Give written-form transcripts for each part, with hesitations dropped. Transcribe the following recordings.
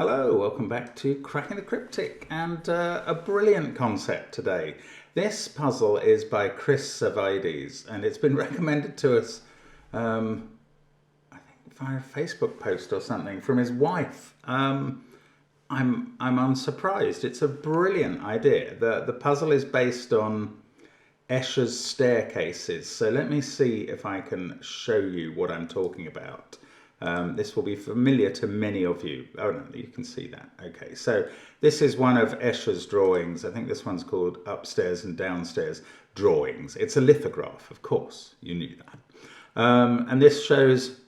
Hello, welcome back to Cracking the Cryptic, and a brilliant concept today. This puzzle is by Chris Savvides, and it's been recommended to us, I think via a Facebook post or something from his wife. I'm unsurprised. It's a brilliant idea. The puzzle is based on Escher's staircases. So let me see if I can show you what I'm talking about. This will be familiar to many of you. Oh no, you can see that. Okay, so this is one of Escher's drawings. I think this one's called Upstairs and Downstairs Drawings. It's a lithograph, of course, you knew that. And this shows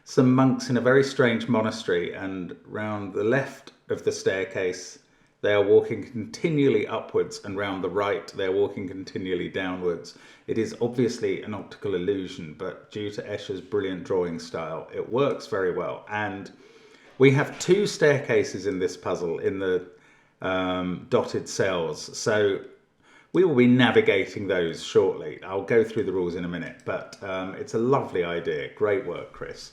some monks in a very strange monastery, and round the left of the staircase they are walking continually upwards, and round the right they're walking continually downwards. It is obviously an optical illusion, but due to Escher's brilliant drawing style, it works very well. And we have two staircases in this puzzle in the dotted cells, so we will be navigating those shortly. I'll go through the rules in a minute, but it's a lovely idea. Great work, Chris.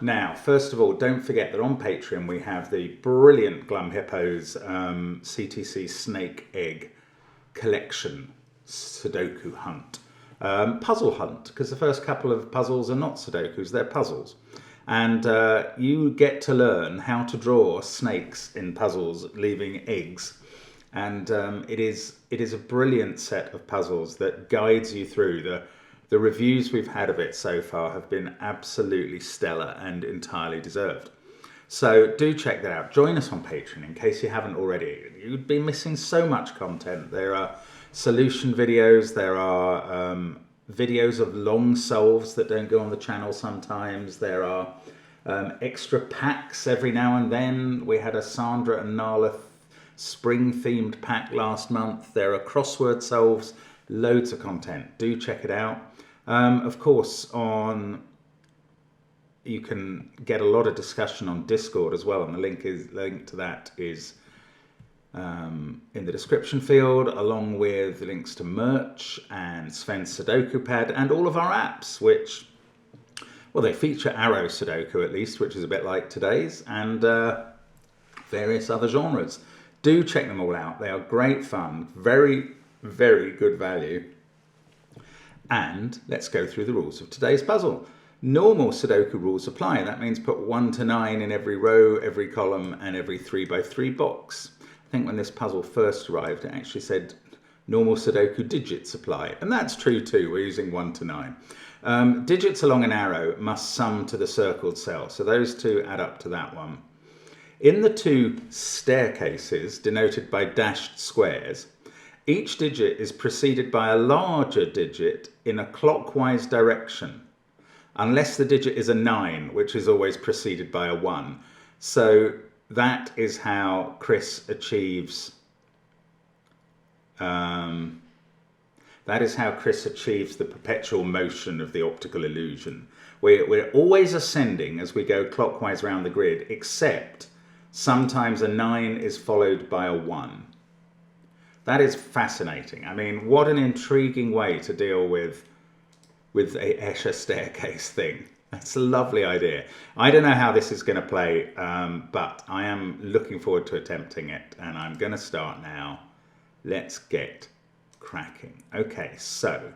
Now, first of all, don't forget that on Patreon we have the brilliant Glum Hippos CTC Snake Egg Collection Sudoku Hunt. Puzzle hunt, because the first couple of puzzles are not Sudokus, they're puzzles. And you get to learn how to draw snakes in puzzles, leaving eggs. And it is a brilliant set of puzzles that guides you through. The reviews we've had of it so far have been absolutely stellar and entirely deserved. So do check that out. Join us on Patreon in case you haven't already. You'd be missing so much content. There are solution videos, there are videos of long solves that don't go on the channel sometimes. There are extra packs every now and then. We had a Sandra and Nala spring themed pack last month. There are crossword solves, loads of content. Do check it out. Of course, you can get a lot of discussion on Discord as well, and the link to that is in the description field, along with links to merch and Sven's SUDOKU pad and all of our apps, which, well, they feature Arrow Sudoku at least, which is a bit like today's, and various other genres. Do check them all out. They are great fun, very, very good value. And let's go through the rules of today's puzzle. Normal Sudoku rules apply. That means put 1 to 9 in every row, every column, and every 3 by 3 box. I think when this puzzle first arrived, it actually said normal Sudoku digits apply. And that's true too. We're using 1 to 9. Digits along an arrow must sum to the circled cell. So those two add up to that one. In the two staircases, denoted by dashed squares, each digit is preceded by a larger digit in a clockwise direction, unless the digit is a 9, which is always preceded by a 1. So that is how Chris achieves the perpetual motion of the optical illusion. We're always ascending as we go clockwise around the grid, except sometimes a 9 is followed by a 1. That is fascinating. I mean, what an intriguing way to deal with a Escher staircase thing. That's a lovely idea. I don't know how this is going to play, but I am looking forward to attempting it, and I'm going to start now. Let's get cracking. Okay, so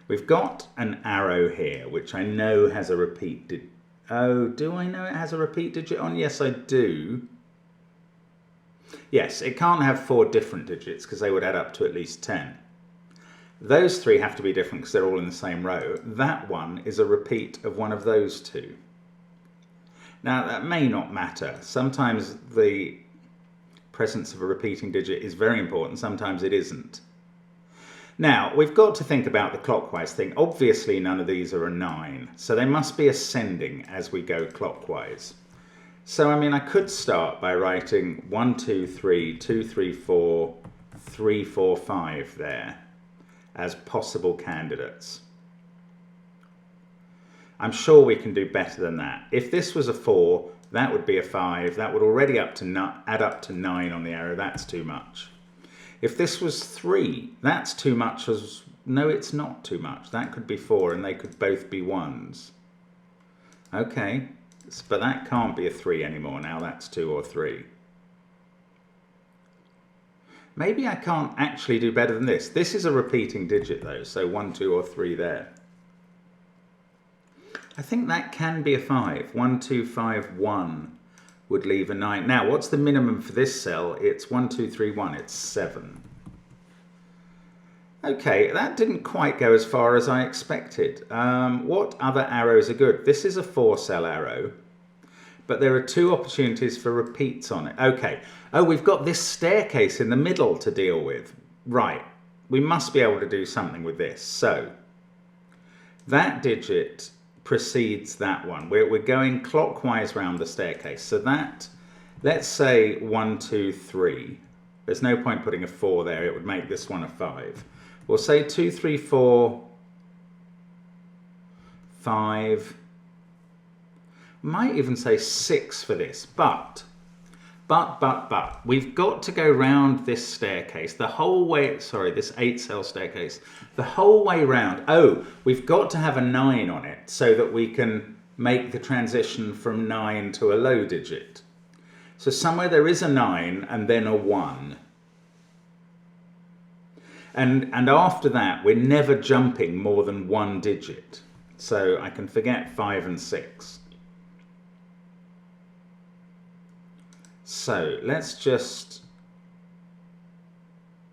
we've got an arrow here, which I know has a repeat digit. Oh, do I know it has a repeat digit on? Yes, I do. Yes, it can't have 4 different digits because they would add up to at least 10. Those 3 have to be different because they're all in the same row. That one is a repeat of one of those 2. Now, that may not matter. Sometimes the presence of a repeating digit is very important. Sometimes it isn't. Now, we've got to think about the clockwise thing. Obviously, none of these are a 9, so they must be ascending as we go clockwise. So, I mean, I could start by writing 1, 2, 3, 2, 3, 4, 3, 4, 5 there as possible candidates. I'm sure we can do better than that. If this was a 4, that would be a 5. That would already add up to 9 on the arrow. That's too much. If this was 3, that's too much. No, it's not too much. That could be 4, and they could both be 1s. Okay. But that can't be a 3 anymore. Now that's 2 or 3. Maybe I can't actually do better than this. This is a repeating digit though, so 1, 2 or 3 there. I think that can be a 5. 1, 2, 5, 1 would leave a 9. Now, what's the minimum for this cell? It's 1, 2, 3, 1. It's 7. Okay, that didn't quite go as far as I expected. What other arrows are good? This is a 4-cell arrow, but there are 2 opportunities for repeats on it. Okay. Oh, we've got this staircase in the middle to deal with. Right. We must be able to do something with this. So, that digit precedes that one. We're going clockwise round the staircase. So that, let's say 1, 2, 3. There's no point putting a 4 there. It would make this one a 5. We'll say 2, 3, 4, 5. Might even say 6 for this, but we've got to go round this staircase the whole way, sorry, this 8-cell staircase, the whole way round. Oh, we've got to have a 9 on it so that we can make the transition from 9 to a low digit. So somewhere there is a 9 and then a 1. And after that, we're never jumping more than 1 digit. So I can forget 5 and 6. So let's just,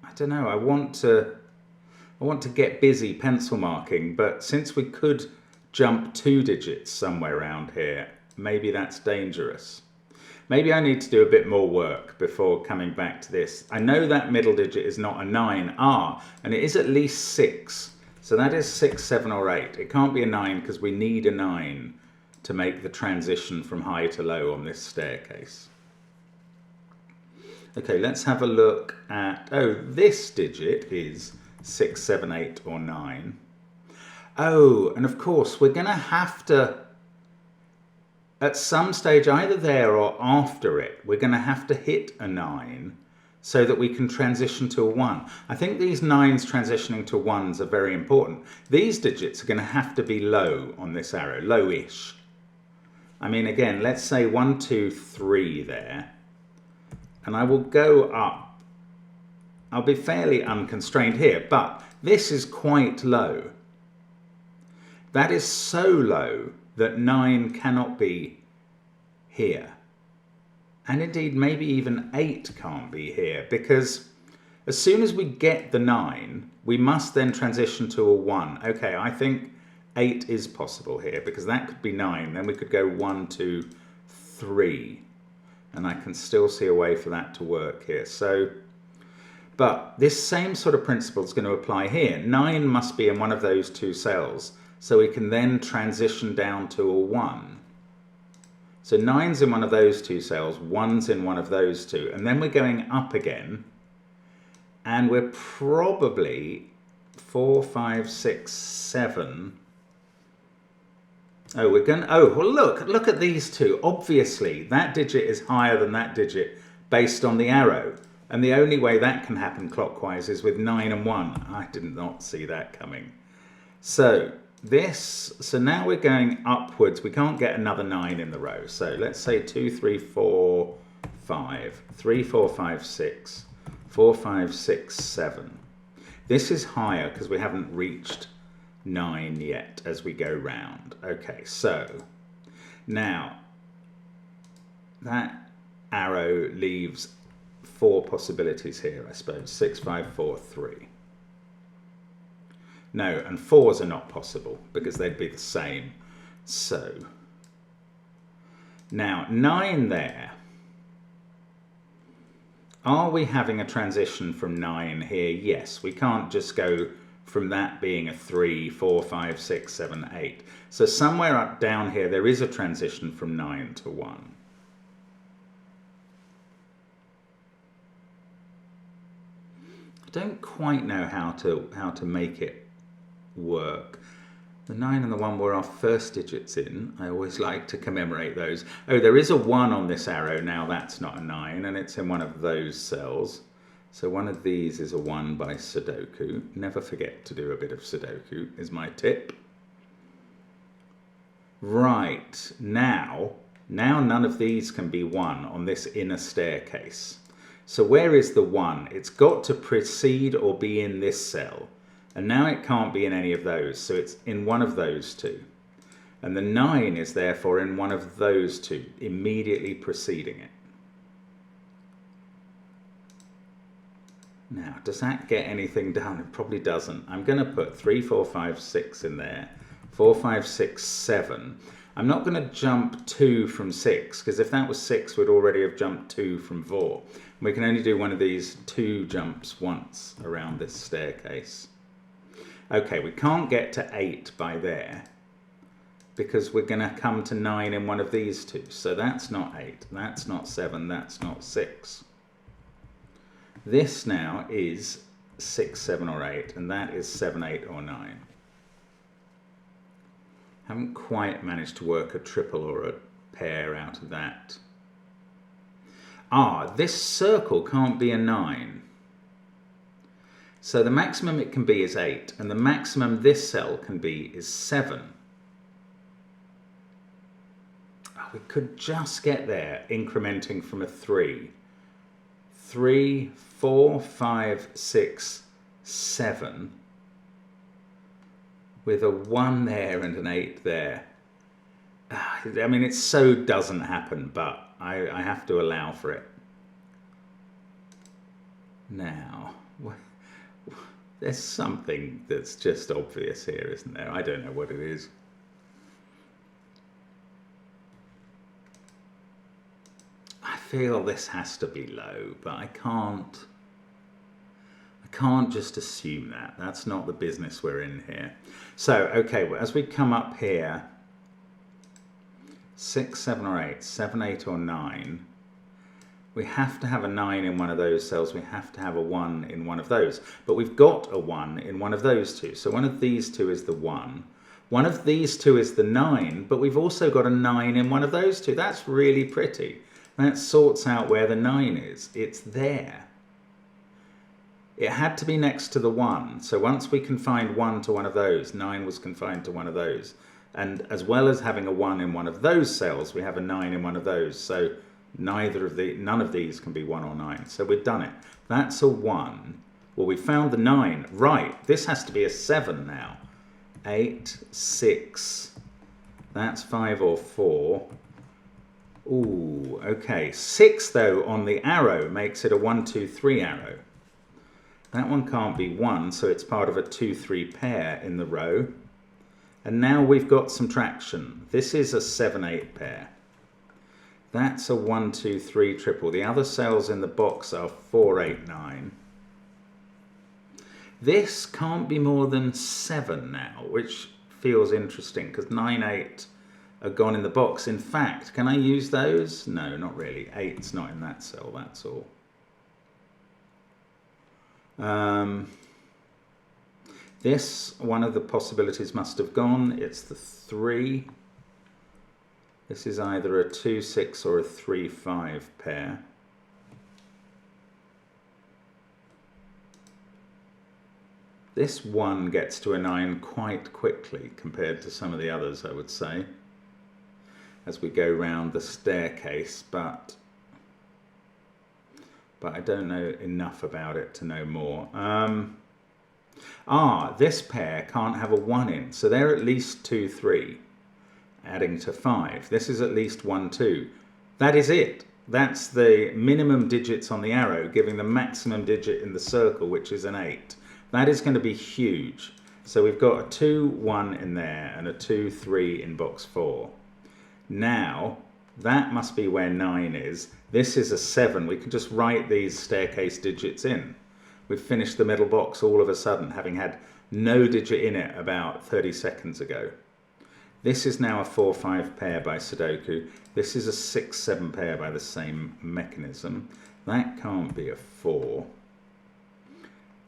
I don't know, I want to get busy pencil marking, but since we could jump 2 digits somewhere around here, maybe that's dangerous. Maybe I need to do a bit more work before coming back to this. I know that middle digit is not a 9. And it is at least 6. So that is 6, 7 or 8. It can't be a 9 because we need a 9 to make the transition from high to low on this staircase. Okay, let's have a look at, oh, this digit is 6, 7, 8 or 9. Oh, and of course we're going to have to, at some stage, either there or after it, we're going to have to hit a 9 so that we can transition to a 1. I think these 9s transitioning to 1s are very important. These digits are going to have to be low on this arrow, lowish. I mean, again, let's say 1, 2, 3 there. And I will go up. I'll be fairly unconstrained here, but this is quite low. That is so low that 9 cannot be here. And indeed, maybe even 8 can't be here, because as soon as we get the 9, we must then transition to a 1. Okay, I think 8 is possible here, because that could be 9. Then we could go 1, 2, 3. And I can still see a way for that to work here. So, but this same sort of principle is going to apply here. 9 must be in one of those 2 cells, so we can then transition down to a 1. So 9's in one of those 2 cells, 1's in one of those 2, and then we're going up again, and we're probably 4, 5, 6, 7. Oh, we're going to, oh, well, look at these 2. Obviously, that digit is higher than that digit based on the arrow. And the only way that can happen clockwise is with 9 and 1. I did not see that coming. So now we're going upwards. We can't get another 9 in the row. So let's say 2, 3, 4, 5. 3, 4, 5, 6. 4, 5, 6, 7. This is higher because we haven't reached 9 yet as we go round. Okay, so now that arrow leaves 4 possibilities here, I suppose. 6, 5, 4, 3. No, and 4s are not possible because they'd be the same. So now 9 there. Are we having a transition from 9 here? Yes, we can't just go from that being a 3, 4, 5, 6, 7, 8. So somewhere up down here there is a transition from 9 to 1. I don't quite know how to make it work. The 9 and the 1 were our first digits in. I always like to commemorate those. Oh, there is a 1 on this arrow. Now that's not a 9, and it's in one of those cells. So one of these is a 1 by Sudoku. Never forget to do a bit of Sudoku, is my tip. Right, now Now none of these can be 1 on this inner staircase. So where is the 1? It's got to precede or be in this cell. And now it can't be in any of those, so it's in one of those two. And the 9 is therefore in one of those two, immediately preceding it. Now, does that get anything done? It probably doesn't. I'm going to put 3, 4, 5, 6 in there. 4, 5, 6, 7. I'm not going to jump 2 from 6, because if that was 6, we'd already have jumped 2 from 4. We can only do one of these 2 jumps once around this staircase. Okay, we can't get to 8 by there, because we're going to come to 9 in one of these two. So that's not 8, that's not 7, that's not 6. This now is 6, 7 or 8, and that is 7, 8 or 9. Haven't quite managed to work a triple or a pair out of that. Ah, this circle can't be a 9. So the maximum it can be is 8, and the maximum this cell can be is 7. Oh, we could just get there incrementing from a 3. 3, 4, 5, 6, 7. With a 1 there and an 8 there. I mean, it so doesn't happen, but I have to allow for it. Now, there's something that's just obvious here, isn't there? I don't know what it is. I feel this has to be low, but I can't just assume that. That's not the business we're in here. So, okay, as we come up here, 6, 7 or 8, 7, 8 or 9, we have to have a 9 in one of those cells, we have to have a 1 in one of those. But we've got a 1 in one of those two. So one of these two is the 1. One of these two is the 9, but we've also got a 9 in one of those two. That's really pretty. That sorts out where the 9 is. It's there. It had to be next to the 1. So once we confined 1 to one of those, 9 was confined to one of those. And as well as having a 1 in one of those cells, we have a 9 in one of those. So none of these can be 1 or 9. So we've done it. That's a 1. Well, we found the 9. Right, this has to be a 7 now. 8, 6. That's 5 or 4. Ooh, okay. 6, though, on the arrow makes it a 1, 2, 3 arrow. That one can't be 1, so it's part of a 2, 3 pair in the row. And now we've got some traction. This is a 7, 8 pair. That's a 1, 2, 3 triple. The other cells in the box are 4, 8, 9. This can't be more than 7 now, which feels interesting because 9, 8 are gone in the box. In fact, can I use those? No, not really. 8's not in that cell, that's all. This, one of the possibilities must have gone. It's the 3. This is either a 2, 6 or a 3, 5 pair. This 1 gets to a 9 quite quickly compared to some of the others, I would say, as we go round the staircase, but I don't know enough about it to know more. This pair can't have a 1 in, so they're at least 2, 3, adding to 5. This is at least 1, 2. That is it. That's the minimum digits on the arrow, giving the maximum digit in the circle, which is an 8. That is going to be huge. So we've got a 2, 1 in there, and a 2, 3 in box 4. Now, that must be where 9 is. This is a 7. We can just write these staircase digits in. We've finished the middle box all of a sudden, having had no digit in it about 30 seconds ago. This is now a 4, 5 pair by Sudoku. This is a 6, 7 pair by the same mechanism. That can't be a 4.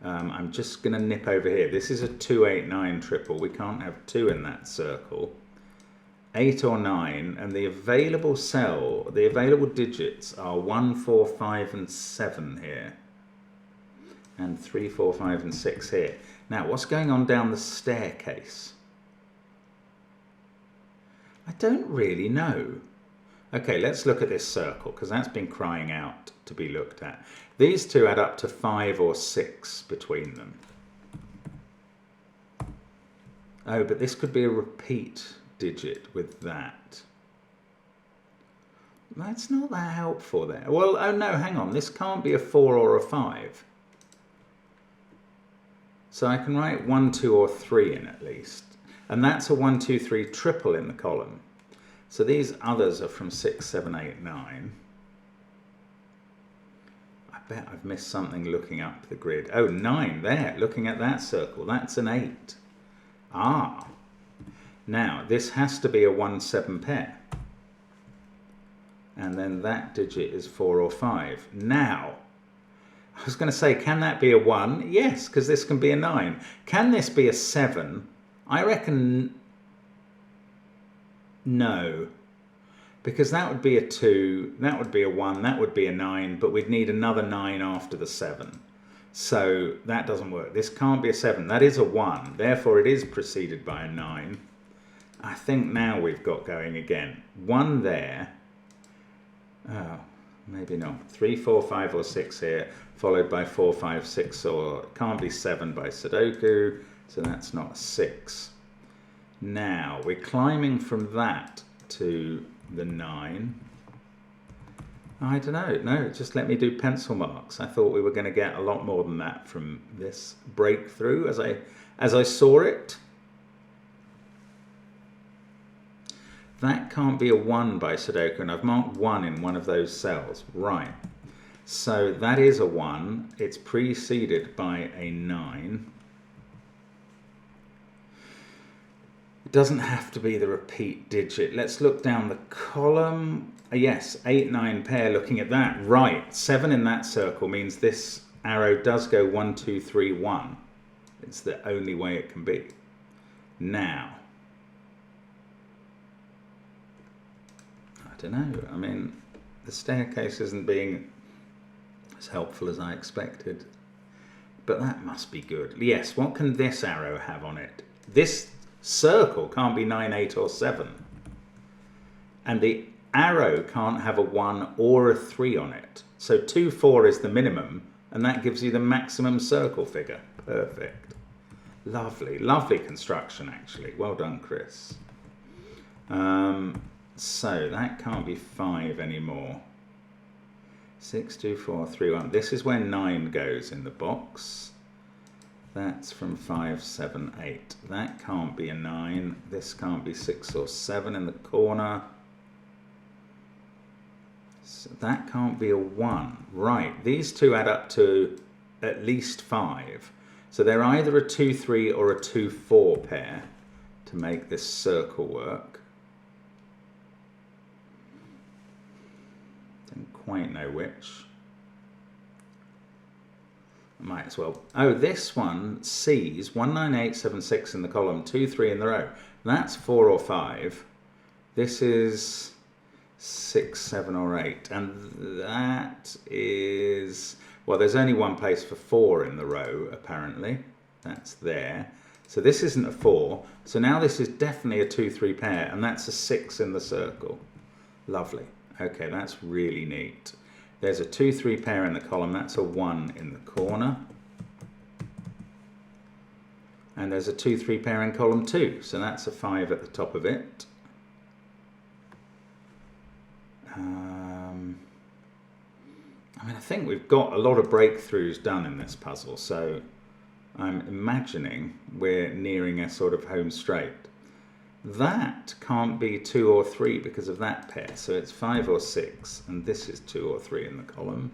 I'm just going to nip over here. This is a 2, 8, 9 triple. We can't have 2 in that circle. 8 or 9, and the available cell, the available digits are 1, 4, 5 and 7 here. And 3, 4, 5 and 6 here. Now, what's going on down the staircase? I don't really know. Okay, let's look at this circle, because that's been crying out to be looked at. These two add up to 5 or 6 between them. Oh, but this could be a repeat digit with that. That's not that helpful there. Well, oh no, hang on. This can't be a 4 or a 5. So I can write 1, 2, or 3 in at least. And that's a 1, 2, 3 triple in the column. So these others are from 6, 7, 8, 9. I bet I've missed something looking up the grid. Oh, 9 there, looking at that circle. That's an 8. Ah. Now, this has to be a 1, 7 pair. And then that digit is 4 or 5. Now, I was going to say, can that be a 1? Yes, because this can be a 9. Can this be a 7? I reckon no. Because that would be a 2, that would be a 1, that would be a 9, but we'd need another 9 after the 7. So that doesn't work. This can't be a 7. That is a 1. Therefore, it is preceded by a 9. I think now we've got going again. 1 there. Oh, maybe not. 3, 4, 5, or 6 here, followed by 4, 5, 6, or it can't be 7 by Sudoku, so that's not a 6. Now, we're climbing from that to the 9. I don't know. No, just let me do pencil marks. I thought we were going to get a lot more than that from this breakthrough as I saw it. That can't be a 1 by Sudoku, and I've marked 1 in one of those cells. Right. So that is a 1. It's preceded by a 9. It doesn't have to be the repeat digit. Let's look down the column. Yes, 8, 9 pair, looking at that. Right, 7 in that circle means this arrow does go 1, 2, 3, 1. It's the only way it can be. Now, I don't know. I mean, the staircase isn't being as helpful as I expected. But that must be good. Yes, what can this arrow have on it? This circle can't be 9, 8, or 7. And the arrow can't have a 1 or a 3 on it. So 2, 4 is the minimum, and that gives you the maximum circle figure. Perfect. Lovely, lovely construction, actually. Well done, Chris. So that can't be 5 anymore. 6, 2, 4, 3, 1. This is where 9 goes in the box. That's from 5, 7, 8. That can't be a 9. This can't be 6 or 7 in the corner. So that can't be a 1. Right, these two add up to at least 5. So they're either a 2, 3 or a 2, 4 pair to make this circle work. Don't quite know which. I might as well. Oh, this one sees 1, 9, 8, 7, 6 in the column, 2, 3 in the row. That's 4 or 5. This is 6, 7, or 8. And that is, well, there's only one place for 4 in the row, apparently. That's there. So this isn't a 4. So now this is definitely a 2, 3 pair, and that's a 6 in the circle. Lovely. Okay, that's really neat. There's a 2, 3 pair in the column. That's a 1 in the corner. And there's a 2, 3 pair in column 2. So that's a 5 at the top of it. I mean, I think we've got a lot of breakthroughs done in this puzzle. So I'm imagining we're nearing a sort of home straight. That can't be 2 or 3 because of that pair, so it's 5 or 6, and this is 2 or 3 in the column.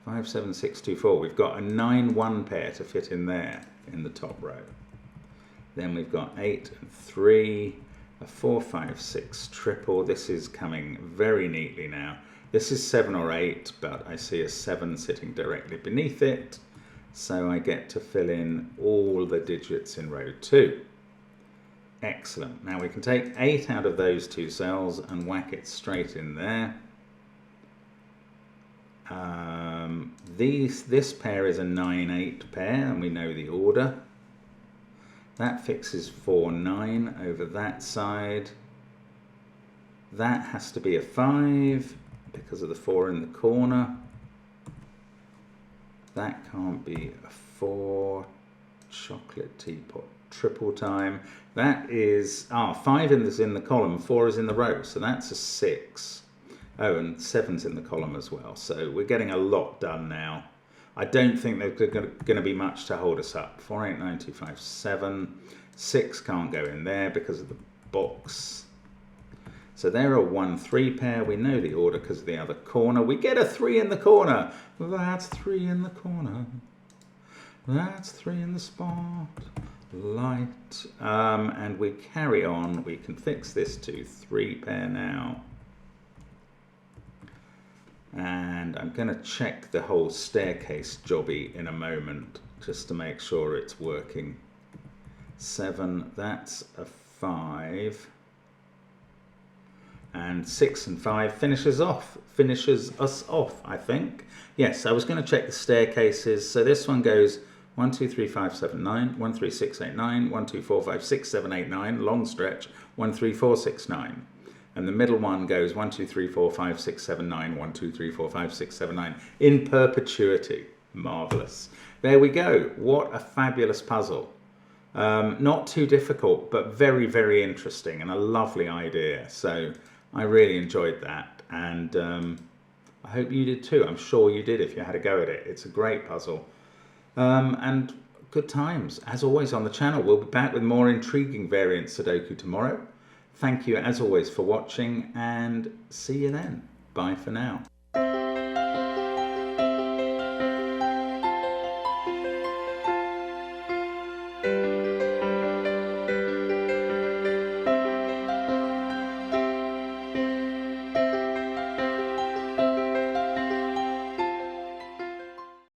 5, 7, 6, 2, 4. We've got a 9, 1 pair to fit in there in the top row. Then we've got 8 and 3, a 4, 5, 6 triple. This is coming very neatly now. This is 7 or 8, but I see a 7 sitting directly beneath it, so I get to fill in all the digits in row 2. Excellent. Now we can take 8 out of those 2 cells and whack it straight in there. This pair is a 9, 8 pair, and we know the order. That fixes 4, 9 over that side. That has to be a 5 because of the 4 in the corner. That can't be a 4. Chocolate teapot, triple time. That is 5 is in the column, 4 is in the row, so that's a 6. Oh, and 7's in the column as well. So we're getting a lot done now. I don't think there's going to be much to hold us up. 4, 8, 9, 2, 5, 7. 6 can't go in there because of the box. So they're a 1, 3 pair. We know the order because of the other corner. We get a 3 in the corner. That's 3 in the corner. That's 3 in the spot. Light. And we carry on. We can fix this to 3 pair now. And I'm going to check the whole staircase jobby in a moment just to make sure it's working. 7, that's a 5. And 6 and 5 finishes us off, I think. Yes, I was going to check the staircases. So this one goes 1, 2, 3, 5, 7, 9, 1, 3, 6, 8, 9, 1, 2, 4, 5, 6, 7, 8, 9, long stretch, 1, 3, 4, 6, 9. And the middle one goes 1, 2, 3, 4, 5, 6, 7, 9, 1, 2, 3, 4, 5, 6, 7, 9 in perpetuity. Marvellous. There we go. What a fabulous puzzle. Not too difficult, but very, very interesting and a lovely idea. So I really enjoyed that. And I hope you did too. I'm sure you did if you had a go at it. It's a great puzzle. And good times, as always, on the channel. We'll be back with more intriguing variant Sudoku tomorrow. Thank you, as always, for watching, and see you then. Bye for now.